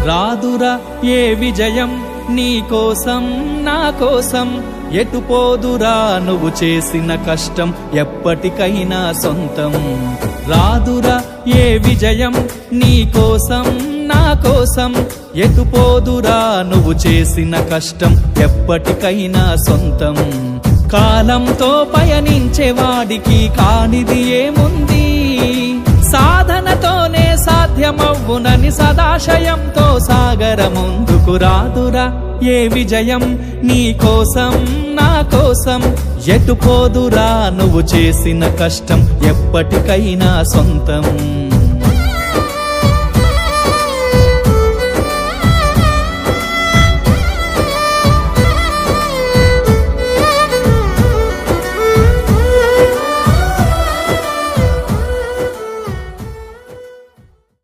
రాదురా ఏ విజయం నీ కోసం నా కోసం, ఎటు పోదురా నువ్వు చేసిన కష్టం ఎప్పటికైనా సొంతం. రాదురా ఏ విజయం నీ కోసం నా కోసం, ఎటు పోదురా నువ్వు చేసిన కష్టం ఎప్పటికైనా సొంతం. కాలంతో పయనించేవాడికి కానిది ఏముంది, సాధనతోనే సాధ్యమవ్వునని సదాశయంతో సాగర ముందుకు. రాదురా ఏ విజయం నీ కోసం నా కోసం, ఎటు పోదురా నువ్వు చేసిన కష్టం ఎప్పటికైనా సొంతం.